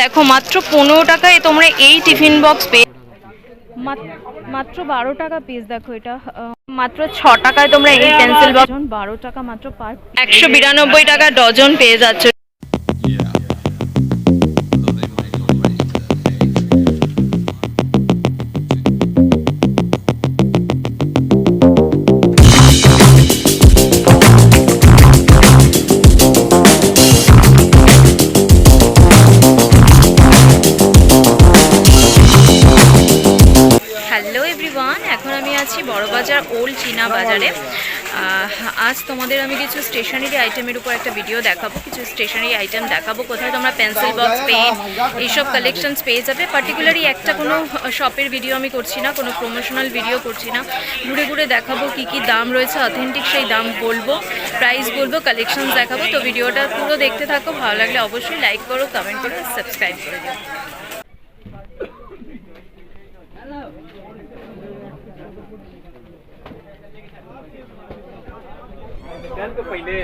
দেখো মাত্র 15 টাকায় তোমরা এই টিফিন বক্স পেয়ে, মাত্র 12 টাকা পিস। দেখো এটা মাত্র 6 টাকায় তোমরা এই পেন্সিল বক্স 12 টাকা মাত্র পার, 192 টাকা ডজন পেয়ে যাচ্ছে। হ্যালো এভরিওয়ান, এখন আমি আছি বড়বাজার ওল্ড চীনা বাজারে। আজ তোমাদের আমি কিছু স্টেশনারি আইটেমের উপর একটা ভিডিও দেখাবো, কিছু স্টেশনারি আইটেম দেখাবো কোথায় তোমরা পেন্সিল বক্স, পেন, এইসব কালেকশনস পেয়ে যাবে। পার্টিকুলারলি একটা কোনো শপের ভিডিও আমি করছি না, কোনো প্রমোশনাল ভিডিও করছি না, ঘুরে ঘুরে দেখাবো কী কী দাম রয়েছে, অথেন্টিক সেই দাম বলবো, প্রাইস বলবো, কালেকশনস দেখাবো। তো ভিডিওটা পুরো দেখতে থাকো, ভালো লাগলে অবশ্যই লাইক করো, কমেন্ট করো, সাবস্ক্রাইব করে দিও। तो पहले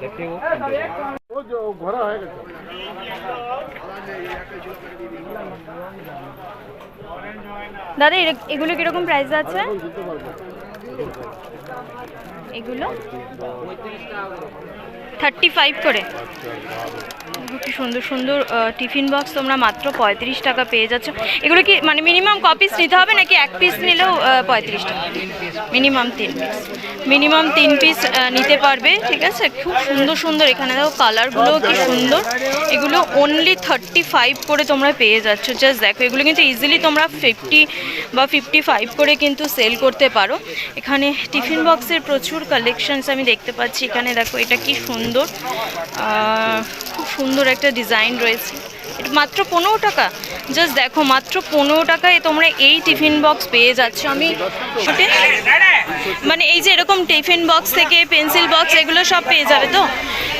देखते वो जो घोड़ा है দাদা এগুলো কিরকম প্রাইস আছে? এগুলো 35 করে। কি সুন্দর সুন্দর টিফিন বক্স তোমরা মাত্র 35 টাকা পেয়ে যাচ্ছ। এগুলো কি মানে মিনিমাম ক পিস নিতে হবে নাকি এক পিস নিলেও 35 টাকা? মিনিমাম 3 পিস নিতে পারবে, ঠিক আছে। খুব সুন্দর সুন্দর, এখানে দেখো কালারগুলো কি সুন্দর। এগুলো অনলি 35 করে তোমরা পেয়ে যাচ্ছ। জাস্ট দেখো, এগুলো কিন্তু ইজিলি তোমরা 50 বা 55 করে কিন্তু সেল করতে পারো। এখানে টিফিন বক্সের প্রচুর কালেকশনস আমি দেখতে পাচ্ছি। এখানে দেখো এটা কি সুন্দর, খুব সুন্দর একটা ডিজাইন রয়েছে। এটা মাত্র 15 টাকা। জাস্ট দেখো মাত্র 15 টাকায় তোমরা এই টিফিন বক্স পেয়ে যাচ্ছ। আমি মানে এই যে এরকম টিফিন বক্স থেকে পেন্সিল বক্স এগুলো সব পেয়ে যাবে। তো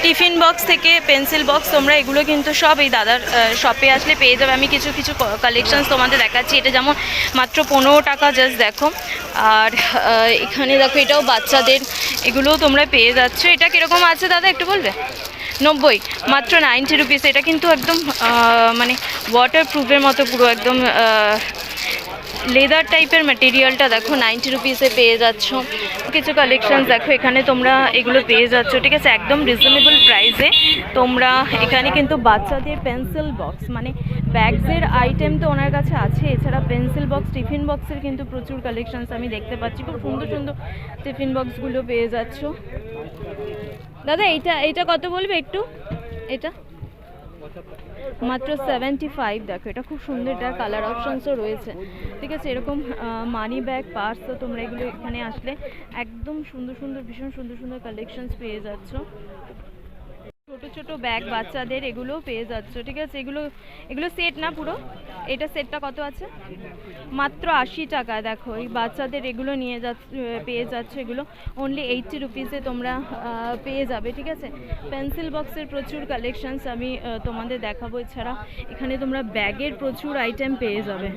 টিফিন বক্স থেকে পেন্সিল বক্স তোমরা এগুলো কিন্তু সব এই দাদার শপে আসলে পেয়ে যাবে। আমি কিছু কিছু কালেকশনস তোমাদের দেখাচ্ছি। এটা যেমন মাত্র 15 টাকা, জাস্ট দেখো। আর এখানে দেখো এটাও বাচ্চাদের, এগুলোও তোমরা পেয়ে যাচ্ছ। এটা কীরকম আছে দাদা একটু বলবে? 90, মাত্র 90 রুপিস। এটা কিন্তু একদম মানে ওয়াটার প্রুফের মতো, পুরো একদম লেদার টাইপের ম্যাটেরিয়ালটা দেখো 90 রুপিসে পেয়ে যাচ্ছ। কিছু কালেকশনস দেখো এখানে তোমরা এগুলো পেয়ে যাচ্ছ, ঠিক আছে, একদম রিজনেবল প্রাইসে। তোমরা এখানে কিন্তু বাচ্চাদের পেন্সিল বক্স মানে ব্যাগসের আইটেম তো ওনার কাছে আছে, এছাড়া পেন্সিল বক্স, টিফিন বক্সের কিন্তু প্রচুর কালেকশনস আমি দেখতে পাচ্ছি। খুব সুন্দর সুন্দর টিফিন বক্সগুলো পেয়ে যাচ্ছ। দাদা এইটা কত বলবে একটু? এটা মাত্র 75। দেখো এটা খুব সুন্দর, এটার কালার অপশনসও রয়েছে, ঠিক আছে। এরকম মানি ব্যাগ, পার্স, তো তোমরা এগুলো এখানে আসলে একদম সুন্দর সুন্দর, ভীষণ সুন্দর সুন্দর কালেকশনস পেয়ে যাচ্ছ। ছোট ছোট ব্যাগ বাচ্চাদের এগুলোও পেয়ে যাচ্ছ, ঠিক আছে। এগুলো সেট না পুরো, এটা সেটটা কত আছে? মাত্র 80 টাকায়। দেখো এই বাচ্চাদের এগুলো পেয়ে যাচ্ছ। এগুলো অনলি 80 রুপিসে তোমরা পেয়ে যাবে, ঠিক আছে। পেন্সিল বক্সের প্রচুর কালেকশনস আমি তোমাদের দেখাবো। এছাড়া এখানে তোমরা ব্যাগের প্রচুর আইটেম পেয়ে যাবে।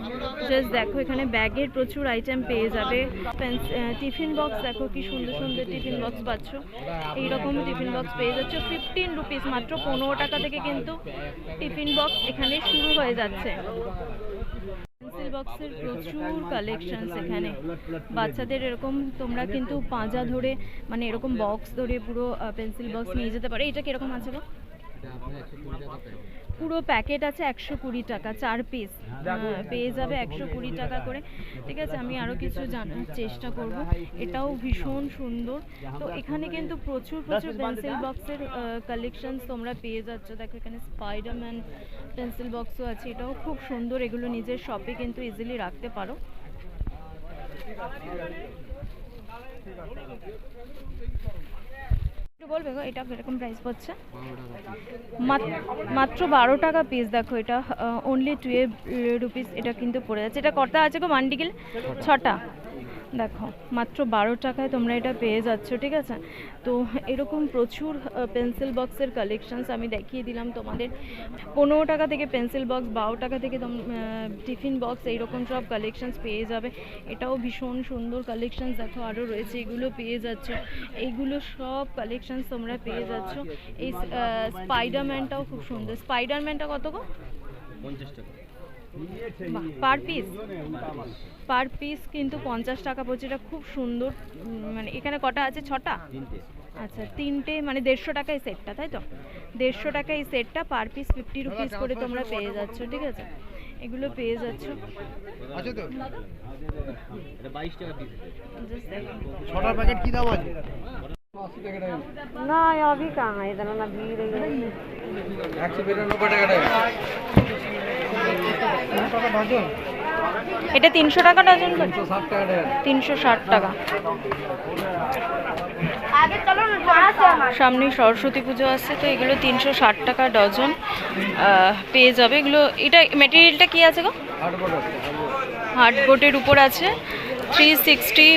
জাস্ট দেখো এখানে ব্যাগের প্রচুর আইটেম পেয়ে যাবে। টিফিন বক্স দেখো কি সুন্দর সুন্দর টিফিন বক্স পাচ্ছ। এইরকম টিফিন বক্স পেয়ে যাচ্ছ 15 রুপিস। মাত্র 15 টাকা থেকে কিন্তু টিফিন বক্স এখানে শুরু হয়ে যাচ্ছে। পেন্সিল বক্সের প্রচুর কালেকশনস এখানে। বাচ্চাদের এরকম তোমরা কিন্তু পাঁজা ধরে মানে এরকম বক্স ধরে পুরো পেন্সিল বক্স নিয়ে যেতে পারো। এটা কিরকম আছে গো? পুরো প্যাকেট আছে 120 টাকা, 4 পিস পেয়ে যাবে 120 টাকা করে, ঠিক আছে। আমি আরও কিছু জানার চেষ্টা করব। এটাও ভীষণ সুন্দর। তো এখানে কিন্তু প্রচুর প্রচুর পেন্সিল বক্সের কালেকশনস তোমরা পেয়ে যাচ্ছ। দেখো এখানে স্পাইডারম্যান পেন্সিল বক্সও আছে, এটাও খুব সুন্দর। এগুলো নিজের শপে কিন্তু ইজিলি রাখতে পারো। বলবে গো এটা কিরকম প্রাইস পড়ছে? মাত্র 12 টাকা পিস। দেখো এটা অনলি 12 রুপিস এটা কিন্তু পড়ে যাচ্ছে। এটা কটা আছে গো? মান্ডিকেল 6টা। দেখো মাত্র 12 টাকায় তোমরা এটা পেয়ে যাচ্ছ, ঠিক আছে। তো এরকম প্রচুর পেন্সিল বক্সের কালেকশনস আমি দেখিয়ে দিলাম তোমাদের। 15 টাকা থেকে পেন্সিল বক্স, 12 টাকা থেকে টিফিন বক্স, এইরকম সব কালেকশনস পেয়ে যাবে। এটাও ভীষণ সুন্দর কালেকশনস, দেখো আরও রয়েছে, এগুলো পেয়ে যাচ্ছ। এইগুলো সব কালেকশনস তোমরা পেয়ে যাচ্ছ। এই স্পাইডারম্যানটাও খুব সুন্দর। স্পাইডারম্যানটা কত গো? 50 টাকা পার পিস? পার পিস কিন্তু 50 টাকা পড়ছে। এটা খুব সুন্দর। মানে এখানে কটা আছে? 6টা? 3টে। আচ্ছা 3টে, মানে 150 টাকা এই সেটটা, তাই তো? 150 টাকা এই সেটটা, পার পিস 50 রুপিস করে তোমরা পেয়ে যাচ্ছ, ঠিক আছে। এগুলো পেয়ে যাচ্ছ। আছে তো? এটা 22 টাকা পিস। Just দেখো। 6টা প্যাকেট কি দাম আছে? 80 টাকা দাম। ना अभी कहाँ है इतना ना भीड़ है 192 টাকা দাম। টাকা ডজন। এটা 300 টাকা ডজন? 360 টাকা দাম। 360 টাকা। आगे चलो ना कहाँ से आना সামনে সরস্বতী পুজো আসছে, তো এগুলো 360 টাকা ডজন পেয়ে যাবে। এগুলো, এটা ম্যাটেরিয়ালটা কি আছে গো? হার্ডবোর্ডের উপর আছে। 360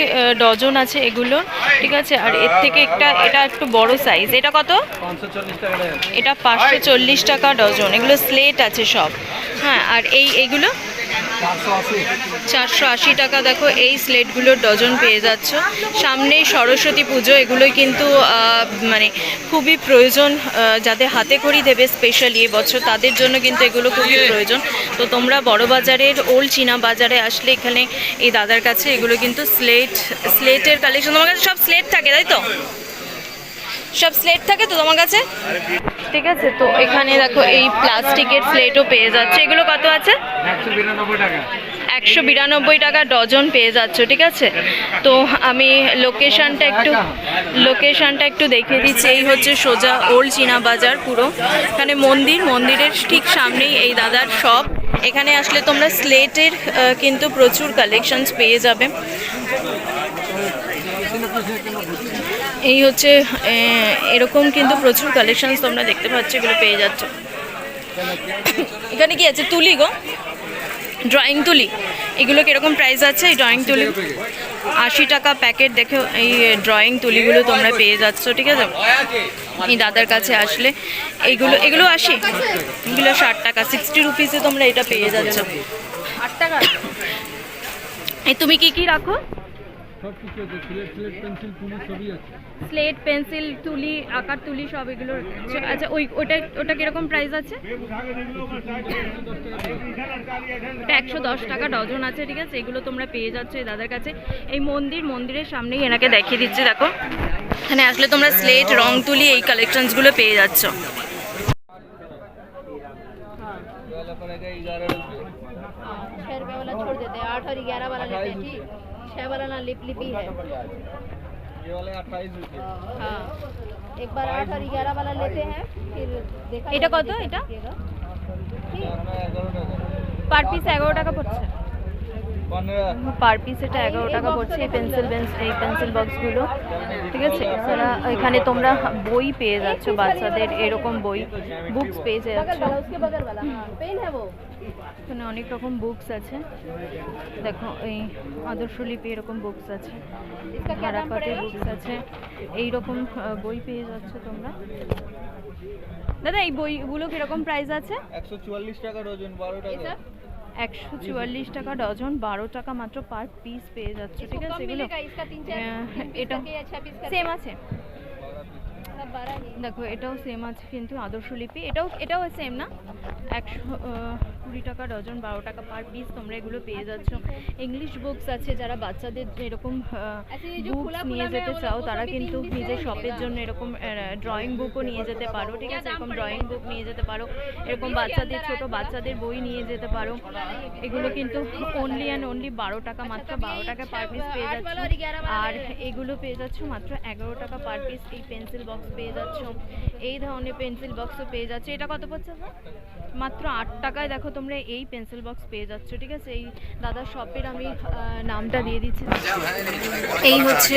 ডজন আছে এগুলো, ঠিক আছে। আর এর থেকে এটা একটু বড় সাইজ। এটা কত? 540 টাকা দাম। এটা 540 টাকা ডজন। এগুলো স্লেট আছে সব। হ্যাঁ, আর এইগুলো 480 টাকা। দেখো এই স্লেটগুলোর ডজন পেয়ে যাচ্ছ। সামনেই সরস্বতী পুজো, এগুলোই কিন্তু মানে খুবই প্রয়োজন। যাদের হাতে খড়ি দেবে স্পেশালি এবছর, তাদের জন্য কিন্তু এগুলো খুবই প্রয়োজন। তো তোমরা বড়বাজারের ওল্ড চীনা বাজারে আসলে এখানে এই দাদার কাছে এগুলো কিন্তু স্লেটের কালেকশন। তোমার কাছে সব স্লেট থাকে, তাই তো? সব স্লেট থাকে তো তোমার কাছে, ঠিক আছে। তো এখানে দেখো এই প্লাস্টিকের স্লেটও পেয়ে যাচ্ছে। এগুলো কত আছে? 192 টাকা। 192 টাকা ডজন পেয়ে যাচ্ছ, ঠিক আছে। তো আমি লোকেশনটা একটু দেখিয়ে দিচ্ছি। এই হচ্ছে সোজা ওল্ড চীনা বাজার পুরো। এখানে মন্দিরের ঠিক সামনেই এই দাদার শপ। এখানে আসলে তোমরা স্লেটের কিন্তু প্রচুর কালেকশনস পেয়ে যাবে। এই হচ্ছে এরকম কিন্তু প্রচুর কালেকশনস তোমরা দেখতে পাচ্ছ, এগুলো পেয়ে যাচ্ছ। এখানে কি আছে? তুলি গো, ড্রয়িং তুলি। এগুলো কীরকম প্রাইস আছে? এই ড্রয়িং তুলি 80 টাকা প্যাকেট। দেখো এই ড্রয়িং তুলিগুলো তোমরা পেয়ে যাচ্ছ, ঠিক আছে। এই দাদার কাছে আসলে এগুলো 80, এগুলো 60 টাকা। 60 রুপিসে তোমরা এটা পেয়ে যাচ্ছ। 8 টাকা। এই তুমি কি রাখো? সব কিছু আছে, স্লেট পেন্সিল তুলি সবই আছে। স্লেট, পেন্সিল, তুলি, আকার তুলি সব এগুলো। আচ্ছা ওটা কিরকম প্রাইস আছে? এটা 110 টাকা ডজন আছে, ঠিক আছে। এগুলো তোমরা পেয়ে যাচ্ছ এই দাদার কাছে। এই মন্দিরের সামনেই এনাকে দেখিয়ে দিচ্ছে। দেখো এখানে আসলে তোমরা স্লেট, রং তুলি, এই কালেকশনসগুলো পেয়ে যাচ্ছ। ₹6 वाला छोड़ देते हैं 8 और 11 वाला लेते हैं ठीक 6 वाला ना लिपी है ये वाले 28 रुपए। हाँ एक बार 8 और 11 वाला लेते हैं फिर देखा এটা কত? এটা পার পিস 11 টাকা পড়ছে। 15 পার পিস এটা 11 টাকা পড়ছে। এই পেন্সিল বক্সগুলো, ঠিক আছে। এছাড়া এখানে তোমরা বই পেয়ে যাচ্ছ, বাচ্চাদের এরকম বই, বুকস পেয়ে যাচ্ছ। उसके बगल वाला हाँ पेन है वो এখানে অনেক রকম বুকস আছে। দেখো এই আদর্শলিপি এরকম বুকস আছে, ধারাপাতের বুকস আছে, এইরকম বই পেয়ে যাচ্ছ তোমরা। দাদা এই বইগুলো কিরকম প্রাইস আছে? 144 টাকা ডজন, 12 টাকা। 144 টাকা ডজন, 12 টাকা মাত্র পার পিস পেয়ে যাচ্ছে, ঠিক আছে। এগুলো এটা সেম আছে। দেখো এটাও সেম আছে কিন্তু আদর্শলিপি, এটাও সেম না। 120 টাকা ডজন, 12 টাকা পার পিস তোমরা এগুলো পেয়ে যাচ্ছ। ইংলিশ বুকস আছে, যারা বাচ্চাদের এরকম বুকস নিয়ে যেতে চাও তারা কিন্তু নিজের শপের জন্য এরকম ড্রয়িং বুকও নিয়ে যেতে পারো, ঠিক আছে। এরকম ড্রয়িং বুক নিয়ে যেতে পারো, এরকম ছোট বাচ্চাদের বই নিয়ে যেতে পারো। এগুলো কিন্তু অনলি 12 টাকা, মাত্র 12 টাকা পার পিস পেয়ে যাচ্ছ। আর এগুলো পেয়ে যাচ্ছ মাত্র 11 টাকা পার পিস। এই পেন্সিল বক্স বক্স পেয়ে যাচ্ছ, এই ধরনের পেন্সিল বক্সও পেয়ে যাচ্ছে। এটা কত পড়ছে স্যার? মাত্র 8 টাকায় দেখো তোমরা এই পেন্সিল বক্স পেয়ে যাচ্ছ। ঠিক আছে, এই দাদার শপের আমি নামটা দিয়ে দিচ্ছি। এই হচ্ছে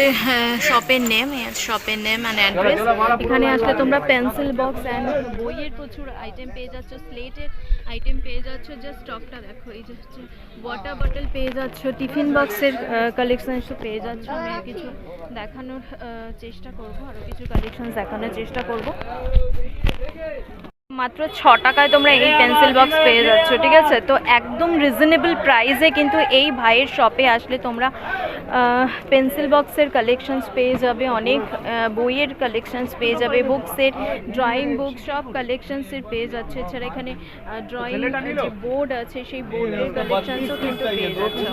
শপের নেম, শপের নেম অ্যান্ড অ্যাড্রেস। এখানে আসলে তোমরা পেন্সিল বক্স অ্যান্ড বইয়ের প্রচুর আইটেম পেয়ে যাচ্ছ, স্লেটের আইটেম পেয়ে যাচ্ছ। জাস্ট স্টকটা দেখো, এই যে হচ্ছে ওয়াটার বটল পেয়ে যাচ্ছ, টিফিন বক্সের কালেকশন পেয়ে যাচ্ছ। আমি আর কিছু দেখানোর চেষ্টা করব, আরও কিছু কালেকশন দেখানোর চেষ্টা করব। মাত্র 6 টাকায় তোমরা এই পেন্সিল বক্স পেয়ে যাচ্ছ। ঠিক আছে, তো একদম রিজনেবল প্রাইসে কিন্তু এই ভাইয়ের শপে আসলে তোমরা পেন্সিল বক্সের কালেকশনস পেয়ে যাবে, অনেক বইয়ের কালেকশনস পেয়ে যাবে, বুকসের, ড্রয়িং বুক সব কালেকশনসের পেয়ে যাচ্ছে। এছাড়া এখানে ড্রয়িং যে বোর্ড আছে সেই বোর্ডের কালেকশনসও কিন্তু পেয়ে যাচ্ছে।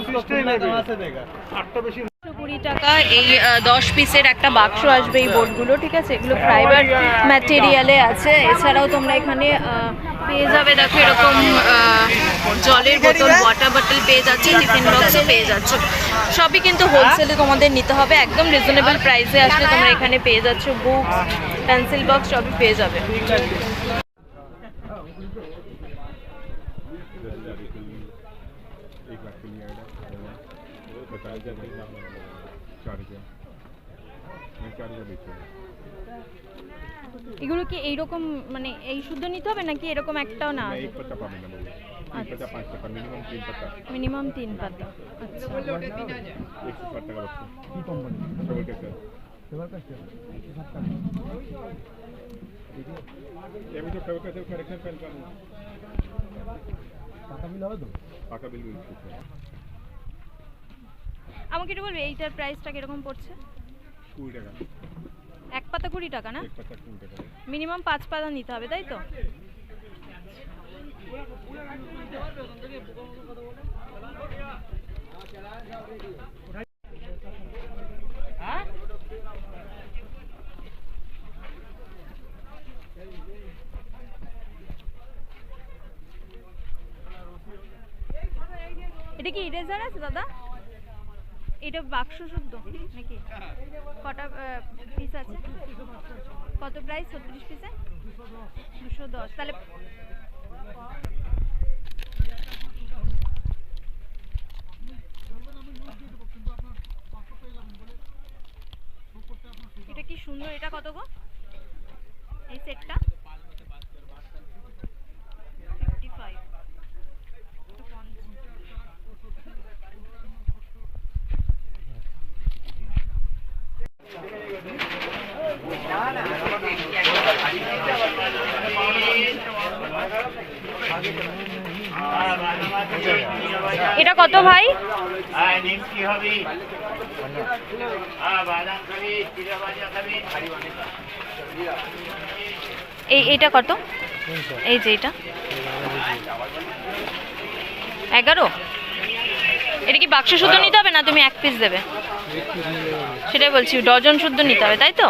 20 টাকা এই 10 পিসের একটা বাক্স আসবে এই বোর্ডগুলো। ঠিক আছে, এগুলো ফাইবার ম্যাটেরিয়ালে আছে। এছাড়াও তোমরা এখানে পেয়ে যাবে দেখো এরকম জলের বোতল, ওয়াটার বটল পেয়ে যাচ্ছে, টিফিন বক্সও পেয়ে যাচ্ছ। সবই কিন্তু হোলসেলে তোমাদের নিতে হবে, একদম রিজনেবল প্রাইসে আসলে তোমরা এখানে পেয়ে যাচ্ছ। বুকস, পেন্সিল বক্স সবই পেয়ে যাবে। এগুলো কি এইরকম মানে এই শুদ্ধ নিতে হবে নাকি এরকম একটাও না? মিনিমাম 3 পাতা। আমাকে একটু বলবে এইটার প্রাইসটা কিরকম পড়ছে? 20 টাকা। এক পাতা 20 টাকা না? এক পাতা 20 টাকা। মিনিমাম 5 পাতা নিতে হবে, তাই তো? এটা কি ইরেজার আছে দাদা? এটা বাক্স শুদ্ধ নাকি? কটা পিস আছে? কত প্রাইস? 36 পিসে 210। তাহলে এটা কি সুন্দর, এটা কত গো এই সেটটা? 55। এটা কত ভাই? এইটা কত? এই যে এটা 11। এটা কি বাক্স শুদ্ধ নিতে হবে না তুমি এক পিস দেবে? সেটাই বলছি, ডজন শুদ্ধ নিতে হবে, তাই তো?